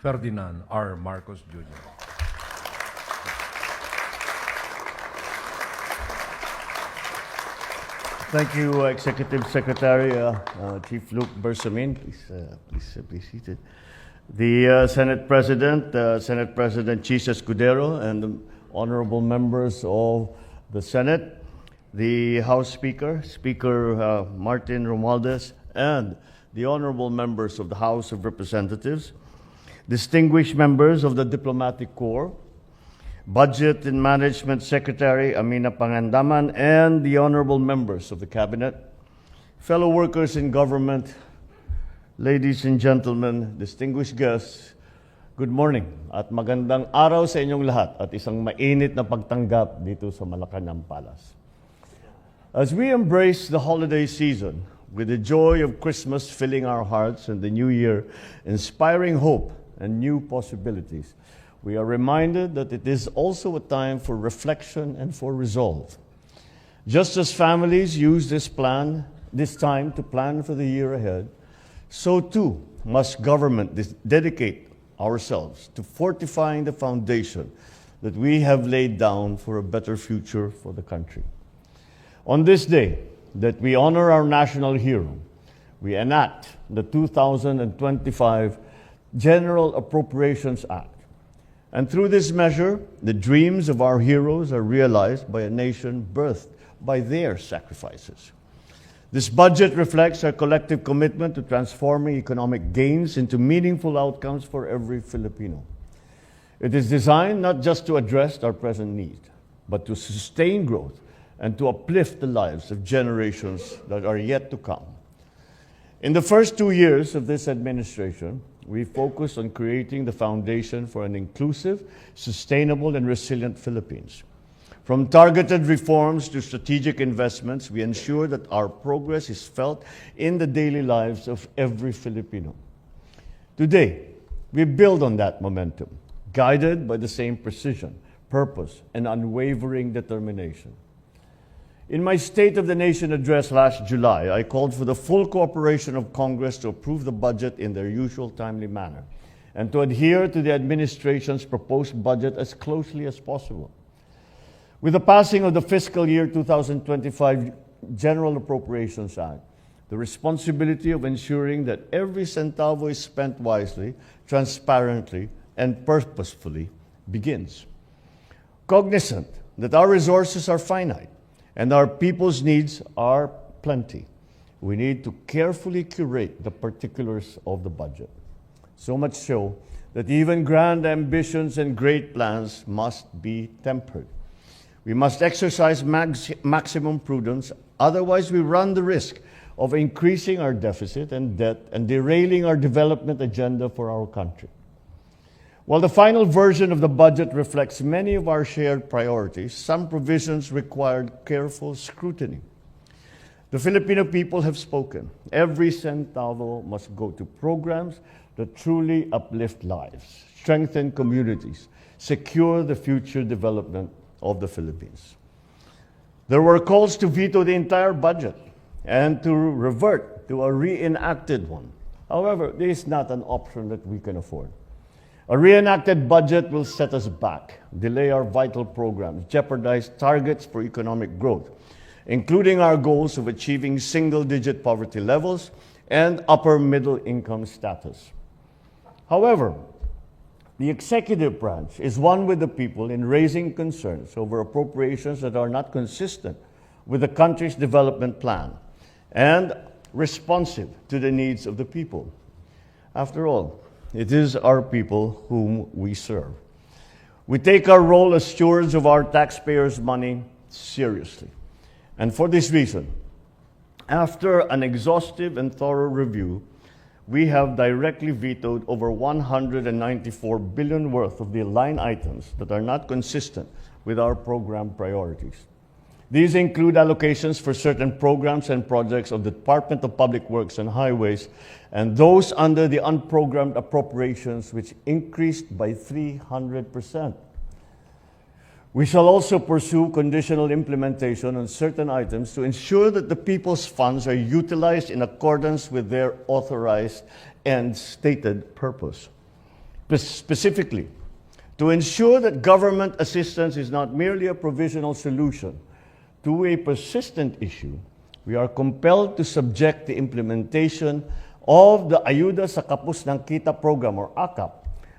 Ferdinand R. Marcos Jr. Thank you, Executive Secretary Chief Luke Bersamin. Please be seated. The Senate President Chis Escudero, and the honorable members of the Senate, the House Speaker, Speaker Martin Romualdez, and the honorable members of the House of Representatives, distinguished members of the Diplomatic Corps, Budget and Management Secretary Amina Pangandaman, and the honorable members of the Cabinet, fellow workers in government, ladies and gentlemen, distinguished guests, good morning at magandang araw sa inyong lahat at isang mainit na pagtanggap dito sa Malacanang Palace. As we embrace the holiday season with the joy of Christmas filling our hearts and the new year inspiring hope and new possibilities, we are reminded that it is also a time for reflection and for resolve. Just as families use this time to plan for the year ahead, so too must government dedicate ourselves to fortifying the foundation that we have laid down for a better future for the country. On this day that we honor our national hero, we enact the 2025 General Appropriations Act. And through this measure, the dreams of our heroes are realized by a nation birthed by their sacrifices. This budget reflects our collective commitment to transforming economic gains into meaningful outcomes for every Filipino. It is designed not just to address our present need, but to sustain growth and to uplift the lives of generations that are yet to come. In the first 2 years of this administration, we focused on creating the foundation for an inclusive, sustainable, and resilient Philippines. From targeted reforms to strategic investments, we ensure that our progress is felt in the daily lives of every Filipino. Today, we build on that momentum, guided by the same precision, purpose, and unwavering determination. In my State of the Nation address last July, I called for the full cooperation of Congress to approve the budget in their usual timely manner and to adhere to the administration's proposed budget as closely as possible. With the passing of the fiscal year 2025 General Appropriations Act, the responsibility of ensuring that every centavo is spent wisely, transparently, and purposefully begins. Cognizant that our resources are finite, and our people's needs are plenty, we need to carefully curate the particulars of the budget. So much so that even grand ambitions and great plans must be tempered. We must exercise maximum prudence, otherwise we run the risk of increasing our deficit and debt and derailing our development agenda for our country. While the final version of the budget reflects many of our shared priorities, some provisions required careful scrutiny. The Filipino people have spoken. Every centavo must go to programs that truly uplift lives, strengthen communities, secure the future development of the Philippines. There were calls to veto the entire budget and to revert to a reenacted one. However, this is not an option that we can afford. A reenacted budget will set us back, delay our vital programs, jeopardize targets for economic growth, including our goals of achieving single-digit poverty levels and upper middle income status. However, the executive branch is one with the people in raising concerns over appropriations that are not consistent with the country's development plan and responsive to the needs of the people. After all, it is our people whom we serve. We take our role as stewards of our taxpayers' money seriously. And for this reason, after an exhaustive and thorough review, we have directly vetoed over 194 billion worth of the line items that are not consistent with our program priorities. These include allocations for certain programs and projects of the Department of Public Works and Highways, and those under the unprogrammed appropriations, which increased by 300%. We shall also pursue conditional implementation on certain items to ensure that the people's funds are utilized in accordance with their authorized and stated purpose. Specifically, to ensure that government assistance is not merely a provisional solution to a persistent issue, we are compelled to subject the implementation of the Ayuda sa Kapos ng Kita program, or AKAP,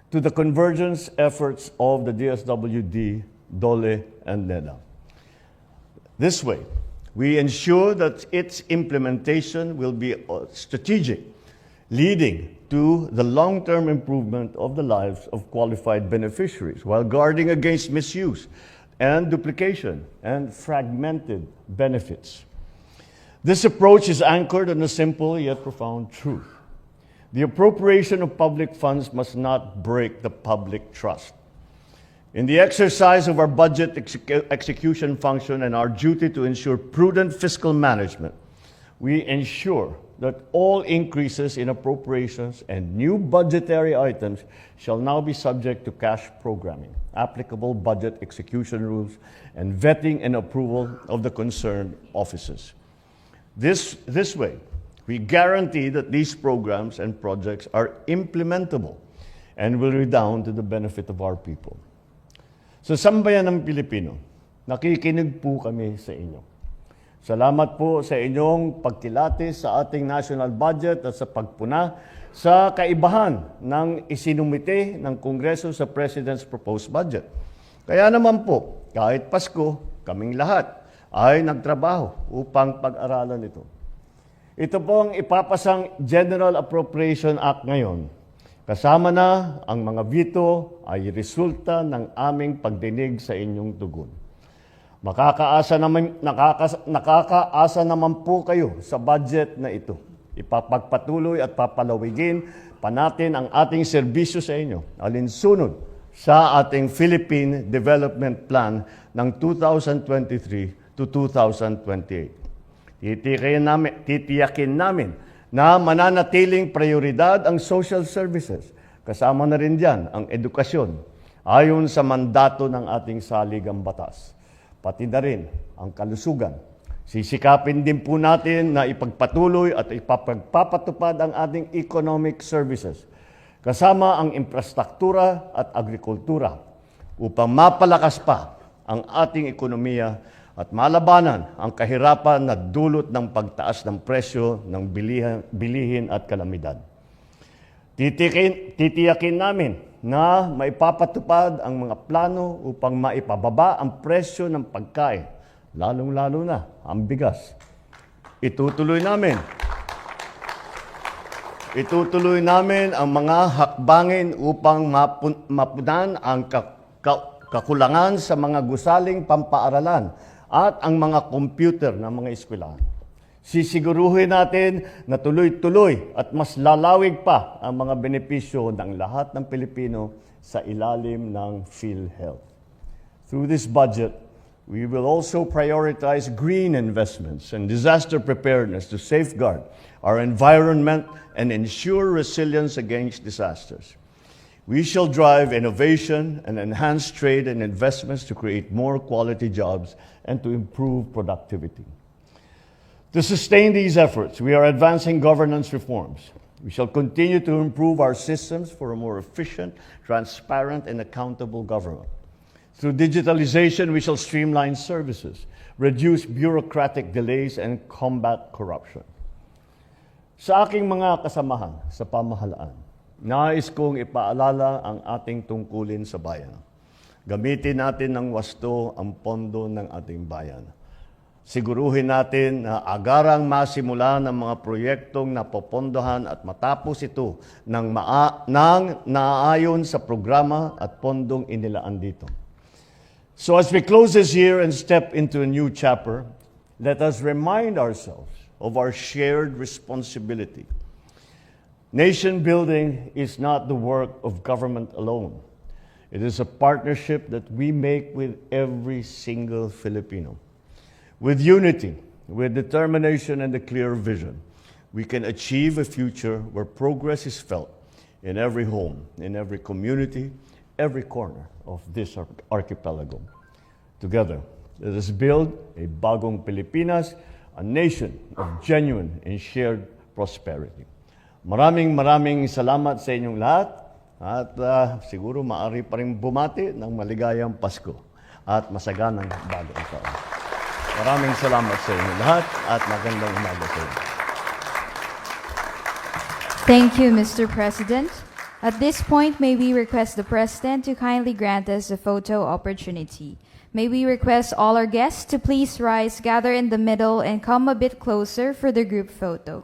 to the convergence efforts of the DSWD, DOLE, and NEDA. This way, we ensure that its implementation will be strategic, leading to the long-term improvement of the lives of qualified beneficiaries, while guarding against misuse and duplication and fragmented benefits. This approach is anchored on a simple yet profound truth. The appropriation of public funds must not break the public trust. In the exercise of our budget execution function and our duty to ensure prudent fiscal management, we ensure that all increases in appropriations and new budgetary items shall now be subject to cash programming, applicable budget execution rules, and vetting and approval of the concerned offices. This way, we guarantee that these programs and projects are implementable and will redound to the benefit of our people. Sa sambayan ng Pilipino, nakikinig po kami sa inyo. Salamat po sa inyong pagkilatis sa ating national budget at sa pagpuna sa kaibahan ng isinumite ng Kongreso sa President's proposed budget. Kaya naman po, kahit Pasko, kaming lahat ay nagtrabaho upang pag-aralan ito. Ito po ang ipapasang General Appropriation Act ngayon. Kasama na ang mga veto ay resulta ng aming pagdinig sa inyong tugon. Nakakaasa naman po kayo sa budget na ito. Ipapagpatuloy at papalawigin pa natin ang ating serbisyo sa inyo, alinsunod sa ating Philippine Development Plan ng 2023 to 2028. Titiyakin namin na mananatiling prioridad ang social services. Kasama na rin dyan ang edukasyon ayon sa mandato ng ating saligang batas. Pati na rin ang kalusugan. Sisikapin din po natin na ipagpatuloy at ipapagpapatupad ang ating economic services, kasama ang infrastruktura at agrikultura, upang mapalakas pa ang ating ekonomiya at malabanan ang kahirapan na dulot ng pagtaas ng presyo ng bilihin at kalamidad. Titiyakin namin na maipapatupad ang mga plano upang maipababa ang presyo ng pagkain, lalong-lalo na ang bigas. Itutuloy namin ang mga hakbangin upang mapunan ang kakulangan sa mga gusaling pampaaralan at ang mga computer ng mga eskwelahan. Sisiguruhin natin na tuloy-tuloy at mas lalawig pa ang mga benepisyo ng lahat ng Pilipino sa ilalim ng PhilHealth. Through this budget, we will also prioritize green investments and disaster preparedness to safeguard our environment and ensure resilience against disasters. We shall drive innovation and enhance trade and investments to create more quality jobs and to improve productivity. To sustain these efforts, we are advancing governance reforms. We shall continue to improve our systems for a more efficient, transparent, and accountable government. Through digitalization, we shall streamline services, reduce bureaucratic delays, and combat corruption. Sa aking mga kasamahan sa pamahalaan, nais kong ipaalala ang ating tungkulin sa bayan. Gamitin natin ng wasto ang pondo ng ating bayan. Siguruhin natin na agarang masimula ng mga proyektong napopondohan at matapos ito nang naaayon sa programa at pondong inilaan dito. So as we close this year and step into a new chapter, let us remind ourselves of our shared responsibility. Nation building is not the work of government alone. It is a partnership that we make with every single Filipino. With unity, with determination and a clear vision, we can achieve a future where progress is felt in every home, in every community, every corner of this archipelago. Together, let us build a bagong Pilipinas, a nation of genuine and shared prosperity. Maraming salamat sa inyong lahat At siguro maaari pa rin bumati ng maligayang Pasko at masaganang bagong taon. Maraming salamat sa inyo lahat at magandang umaga sa inyo. Thank you, Mr. President. At this point, may we request the President to kindly grant us a photo opportunity. May we request all our guests to please rise, gather in the middle, and come a bit closer for the group photo.